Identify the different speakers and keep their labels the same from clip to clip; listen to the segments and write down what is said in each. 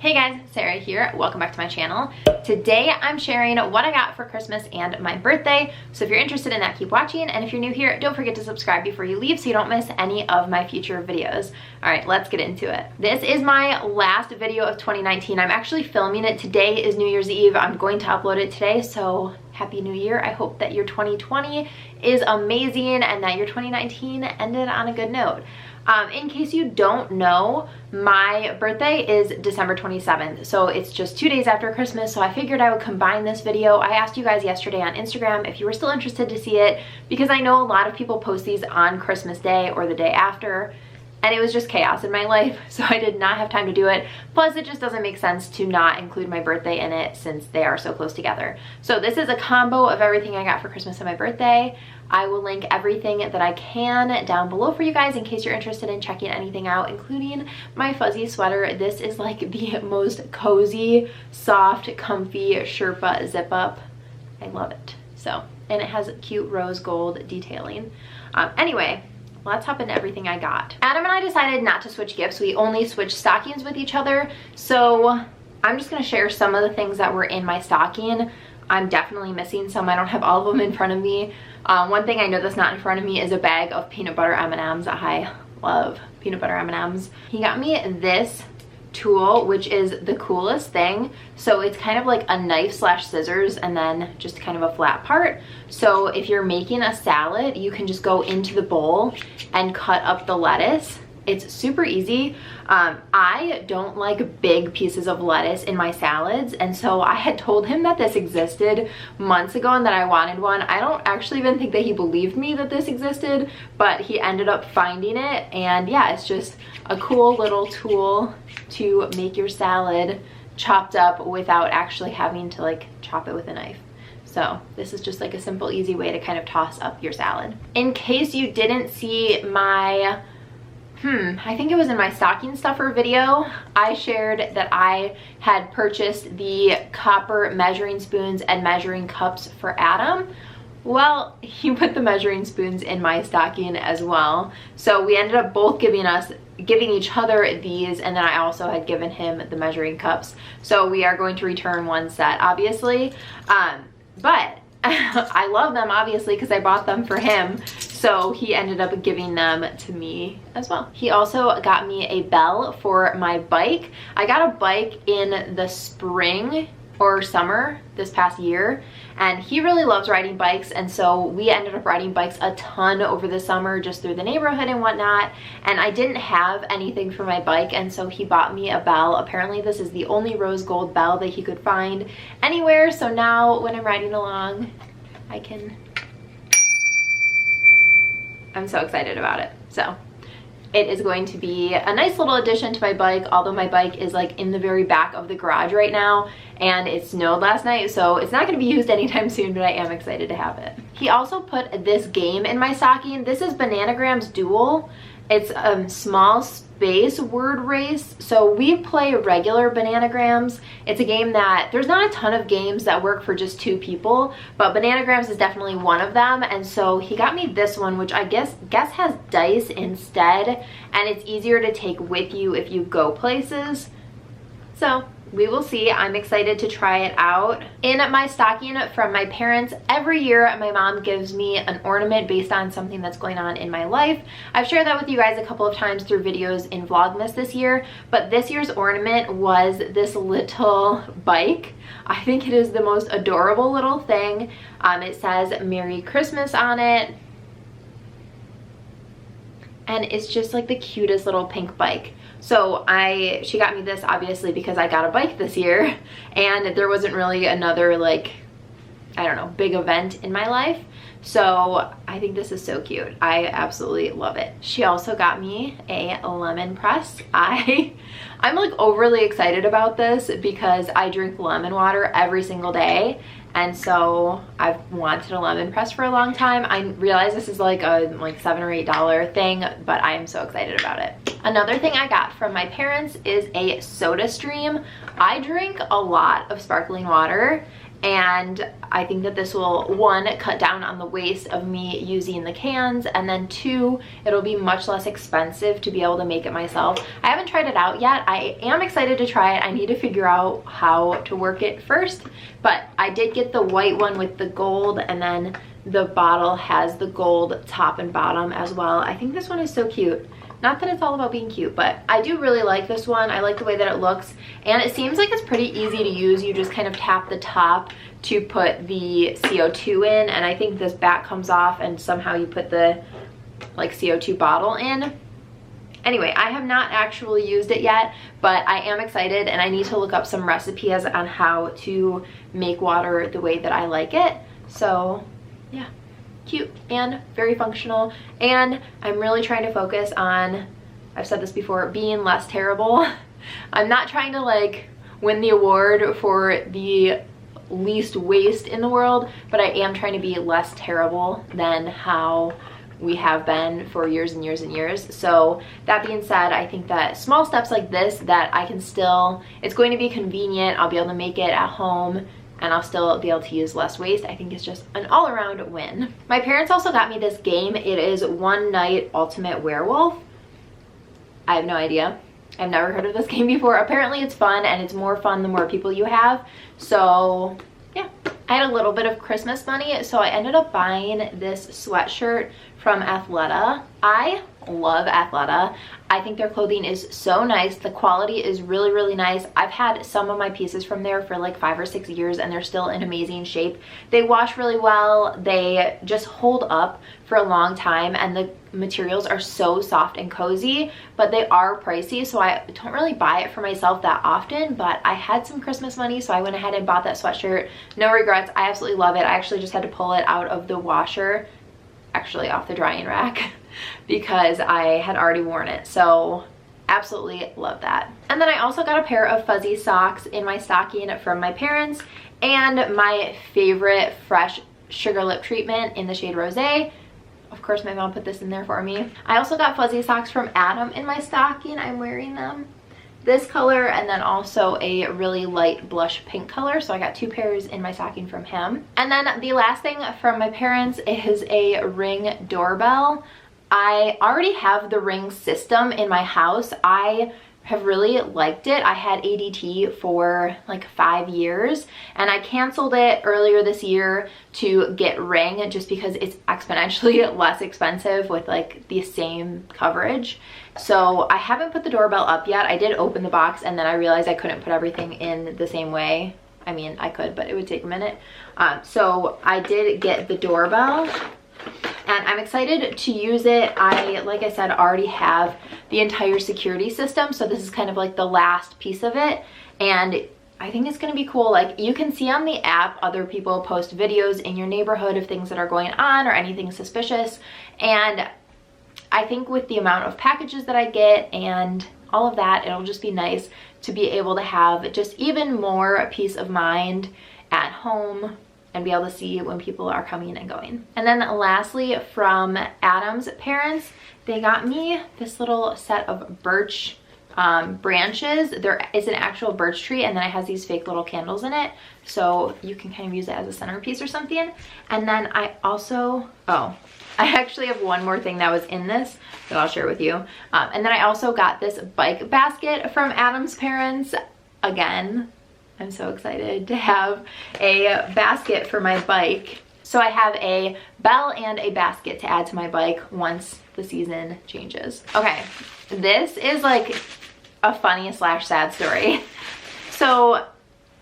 Speaker 1: Hey guys, Sarah here. Welcome back to my channel. Today I'm sharing what I got for Christmas and my birthday. So if you're interested in that, keep watching. And if you're new here, don't forget to subscribe before you leave so you don't miss any of my future videos. All right, let's get into it. This is my last video of 2019. I'm actually filming it. Today is New Year's Eve. I'm going to upload it today, so Happy New Year. I hope that your 2020 is amazing and that your 2019 ended on a good note. In case you don't know, my birthday is December 27th, so it's just 2 days after Christmas, so I figured I would combine this video. I asked you guys yesterday on Instagram if you were still interested to see it, because I know a lot of people post these on Christmas Day or the day after, and it was just chaos in my life, so I did not have time to do it. Plus, it just doesn't make sense to not include my birthday in it since they are so close together. So this is a combo of everything I got for Christmas and my birthday. I will link everything that I can down below for you guys in case you're interested in checking anything out, including my fuzzy sweater. This is like the most cozy, soft, comfy Sherpa zip-up. I love it. So, and it has cute rose gold detailing. Anyway, let's hop into everything I got. Adam and I decided not to switch gifts. We only switched stockings with each other. So I'm just gonna share some of the things that were in my stocking. I'm definitely missing some. I don't have all of them in front of me. One thing I know that's not in front of me is a bag of peanut butter M&Ms. I love peanut butter M&Ms. He got me this tool, which is the coolest thing. So it's kind of like a knife slash scissors and then just kind of a flat part. So if you're making a salad, you can just go into the bowl and cut up the lettuce. It's super easy. I don't like big pieces of lettuce in my salads, and so I had told him that this existed months ago and that I wanted one. I don't actually even think that he believed me that this existed, but he ended up finding it, and yeah, it's just a cool little tool to make your salad chopped up without actually having to like chop it with a knife. So this is just like a simple, easy way to kind of toss up your salad. In case you didn't see my I think it was in my stocking stuffer video, I shared that I had purchased the copper measuring spoons and measuring cups for Adam. Well, he put the measuring spoons in my stocking as well. So we ended up both giving each other these, and then I also had given him the measuring cups. So we are going to return one set, obviously. But I love them, obviously, because I bought them for him. So he ended up giving them to me as well. He also got me a bell for my bike. I got a bike in the spring or summer this past year, and he really loves riding bikes, and so we ended up riding bikes a ton over the summer just through the neighborhood and whatnot, and I didn't have anything for my bike, and so he bought me a bell. Apparently this is the only rose gold bell that he could find anywhere, so now when I'm riding along, I'm so excited about it. So it is going to be a nice little addition to my bike, although my bike is like in the very back of the garage right now, and it snowed last night, so it's not gonna be used anytime soon, but I am excited to have it. He also put this game in my stocking. This is Bananagrams Duel. It's a small space word race. So we play regular Bananagrams. It's a game that, there's not a ton of games that work for just 2 people, but Bananagrams is definitely one of them. And so he got me this one, which I guess has dice instead, and it's easier to take with you if you go places. So we will see. I'm excited to try it out. In my stocking from my parents, every year my mom gives me an ornament based on something that's going on in my life. I've shared that with you guys a couple of times through videos in Vlogmas this year, but this year's ornament was this little bike. I think it is the most adorable little thing. It says Merry Christmas on it, and it's just like the cutest little pink bike. So she got me this obviously because I got a bike this year, and there wasn't really another, like, I don't know, big event in my life. So I think this is so cute. I absolutely love it. She also got me a lemon press. I'm like overly excited about this because I drink lemon water every single day, and so I've wanted a lemon press for a long time. I realize this is like a $7 or $8 thing, but I am so excited about it. Another thing I got from my parents is a soda stream. I drink a lot of sparkling water, and I think that this will, one, cut down on the waste of me using the cans, and then two, it'll be much less expensive to be able to make it myself. I haven't tried it out yet. I am excited to try it. I need to figure out how to work it first, but I did get the white one with the gold, and then the bottle has the gold top and bottom as well. I think this one is so cute. Not that it's all about being cute, but I do really like this one. I like the way that it looks, and it seems like it's pretty easy to use. You just kind of tap the top to put the CO2 in, and I think this back comes off and somehow you put the like CO2 bottle in. Anyway, I have not actually used it yet, but I am excited, and I need to look up some recipes on how to make water the way that I like it. So yeah, cute and very functional, and I'm really trying to focus on, I've said this before, being less terrible. I'm not trying to like win the award for the least waste in the world, but I am trying to be less terrible than how we have been for years and years and years. So that being said, I think that small steps like this, that I can still, it's going to be convenient, I'll be able to make it at home, and I'll still be able to use less waste. I think it's just an all-around win. My parents also got me this game. It is One Night Ultimate Werewolf. I have no idea. I've never heard of this game before. Apparently it's fun, and it's more fun the more people you have. So yeah, I had a little bit of Christmas money, so I ended up buying this sweatshirt from Athleta. I love Athleta. I think their clothing is so nice. The quality is really, really nice. I've had some of my pieces from there for like 5 or 6 years, and they're still in amazing shape. They wash really well. They just hold up for a long time, and the materials are so soft and cozy, but they are pricey, so I don't really buy it for myself that often, but I had some Christmas money, so I went ahead and bought that sweatshirt. No regrets. I absolutely love it. I actually just had to pull it out of the washer, actually off the drying rack, because I had already worn it. So absolutely love that. And then I also got a pair of fuzzy socks in my stocking from my parents, and my favorite fresh sugar lip treatment in the shade Rosé. Of course, my mom put this in there for me. I also got fuzzy socks from Adam in my stocking. I'm wearing them. This color, and then also a really light blush pink color. So I got 2 pairs in my stocking from him. And then the last thing from my parents is a Ring doorbell. I already have the Ring system in my house. I have really liked it. I had ADT for like 5 years, and I canceled it earlier this year to get Ring just because it's exponentially less expensive with like the same coverage. So I haven't put the doorbell up yet. I did open the box, and then I realized I couldn't put everything in the same way. I mean, I could, but it would take a minute. So I did get the doorbell, and I'm excited to use it. Like I said, already have the entire security system, so this is kind of like the last piece of it, and I think it's gonna be cool. Like, you can see on the app other people post videos in your neighborhood of things that are going on or anything suspicious, and I think with the amount of packages that I get and all of that, it'll just be nice to be able to have just even more peace of mind at home and be able to see when people are coming and going. And then lastly, from Adam's parents, they got me this little set of birch branches. There is an actual birch tree, and then it has these fake little candles in it, so you can kind of use it as a centerpiece or something. And then I also, I actually have one more thing that was in this that I'll share with you. And then I also got this bike basket from Adam's parents. Again, I'm so excited to have a basket for my bike. So I have a bell and a basket to add to my bike once the season changes. Okay, this is like a funny / sad story. So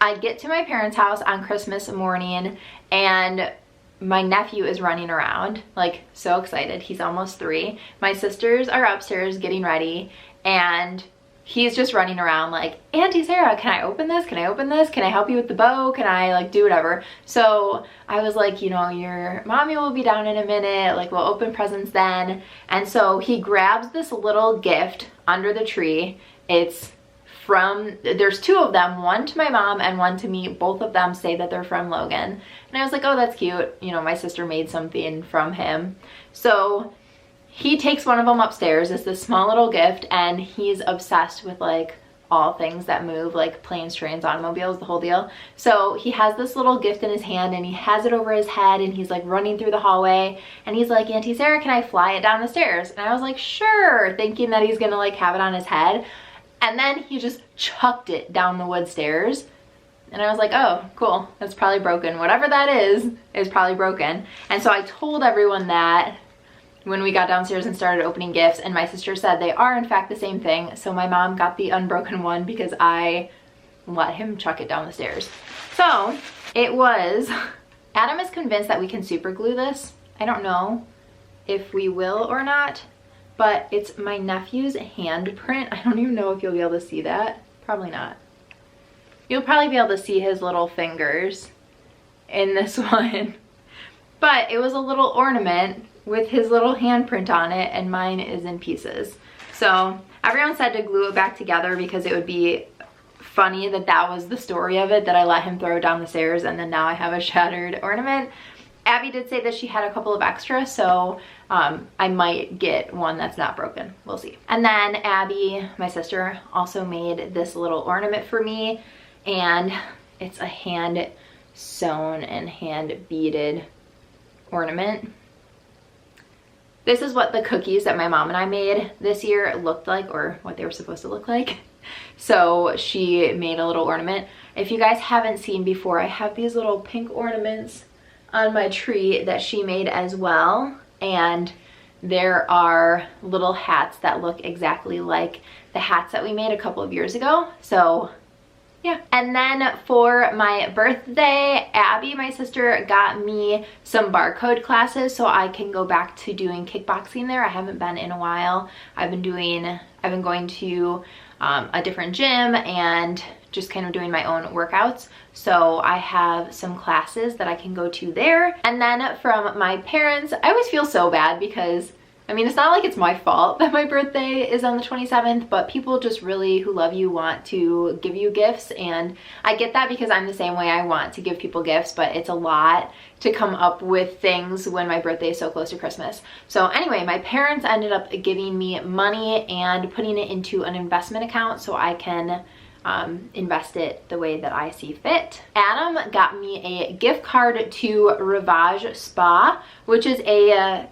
Speaker 1: I get to my parents' house on Christmas morning, and my nephew is running around, like so excited. He's almost 3. My sisters are upstairs getting ready, and he's just running around like, Auntie Sarah, can I open this? Can I open this? Can I help you with the bow? Can I like do whatever? So I was like, you know, your mommy will be down in a minute, like we'll open presents then. And so he grabs this little gift under the tree. It's from, there's 2 of them, one to my mom and one to me. Both of them say that they're from Logan. And I was like, oh, that's cute. You know, my sister made something from him. So he takes one of them upstairs. It's this small little gift, and he's obsessed with like all things that move, like planes, trains, automobiles, the whole deal. So he has this little gift in his hand and he has it over his head and he's like running through the hallway and he's like, Auntie Sarah, can I fly it down the stairs? And I was like, sure, thinking that he's gonna like have it on his head. And then he just chucked it down the wood stairs. And I was like, oh, cool, that's probably broken. Whatever that is probably broken. And so I told everyone that when we got downstairs and started opening gifts, and my sister said they are in fact the same thing. So my mom got the unbroken one because I let him chuck it down the stairs. So it was, Adam is convinced that we can super glue this. I don't know if we will or not, but it's my nephew's handprint. I don't even know if you'll be able to see that. Probably not. You'll probably be able to see his little fingers in this one. But it was a little ornament with his little handprint on it, and mine is in pieces. So everyone said to glue it back together because it would be funny that that was the story of it, that I let him throw it down the stairs and then now I have a shattered ornament. Abby did say that she had a couple of extras, so I might get one that's not broken. We'll see. And then Abby, my sister, also made this little ornament for me, and it's a hand sewn and hand beaded ornament. This is what the cookies that my mom and I made this year looked like, or what they were supposed to look like. So she made a little ornament. If you guys haven't seen before, I have these little pink ornaments on my tree that she made as well. And there are little hats that look exactly like the hats that we made a couple of years ago. So yeah. And then for my birthday, Abby, my sister, got me some barcode classes so I can go back to doing kickboxing there. I haven't been in a while. I've been going to a different gym and just kind of doing my own workouts. So I have some classes that I can go to there. And then from my parents, I always feel so bad because, I mean, it's not like it's my fault that my birthday is on the 27th, but people just really who love you want to give you gifts. And I get that because I'm the same way. I want to give people gifts, but it's a lot to come up with things when my birthday is so close to Christmas. So anyway, my parents ended up giving me money and putting it into an investment account so I can invest it the way that I see fit. Adam got me a gift card to Rivage Spa, which is a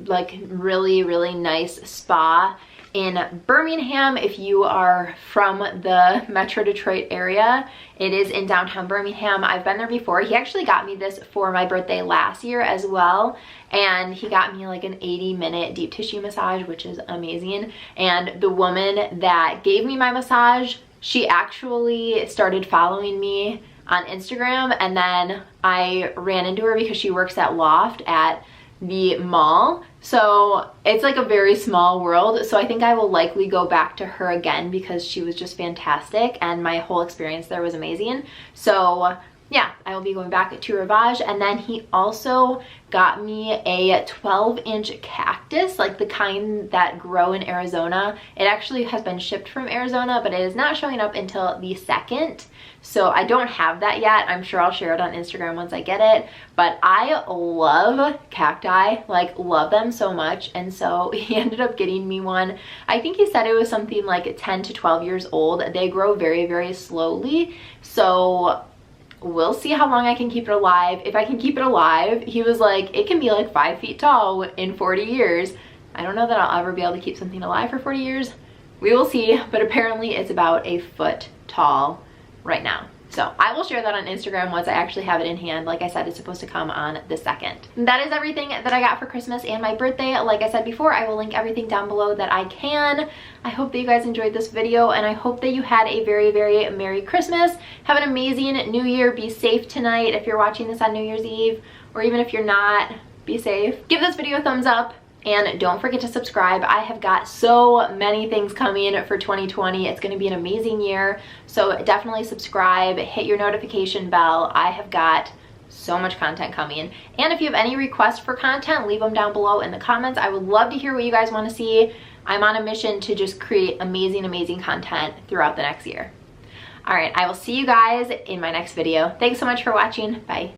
Speaker 1: like really nice spa in Birmingham. If you are from the Metro Detroit area, it is in downtown Birmingham. I've been there before. He actually got me this for my birthday last year as well, and he got me like an 80-minute deep tissue massage, which is amazing. And the woman that gave me my massage, she actually started following me on Instagram, and then I ran into her because she works at Loft at the mall. So it's like a very small world. So I think I will likely go back to her again because she was just fantastic and my whole experience there was amazing. So yeah, I will be going back to Rivage. And then he also got me a 12-inch cactus, like the kind that grow in Arizona. It actually has been shipped from Arizona, but it is not showing up until the 2nd. So I don't have that yet. I'm sure I'll share it on Instagram once I get it. But I love cacti, like love them so much. And so he ended up getting me one. I think he said it was something like 10 to 12 years old. They grow very slowly. So we'll see how long I can keep it alive. If I can keep it alive, he was like, it can be like 5 feet tall in 40 years. I don't know that I'll ever be able to keep something alive for 40 years. We will see, but apparently it's about a foot tall right now. So I will share that on Instagram once I actually have it in hand. Like I said, it's supposed to come on the 2nd. That is everything that I got for Christmas and my birthday. Like I said before, I will link everything down below that I can. I hope that you guys enjoyed this video, and I hope that you had a very Merry Christmas. Have an amazing New Year. Be safe tonight if you're watching this on New Year's Eve, or even if you're not, be safe. Give this video a thumbs up. And don't forget to subscribe. I have got so many things coming for 2020. It's going to be an amazing year. So definitely subscribe, hit your notification bell. I have got so much content coming. And if you have any requests for content, leave them down below in the comments. I would love to hear what you guys want to see. I'm on a mission to just create amazing content throughout the next year. All right, I will see you guys in my next video. Thanks so much for watching. Bye.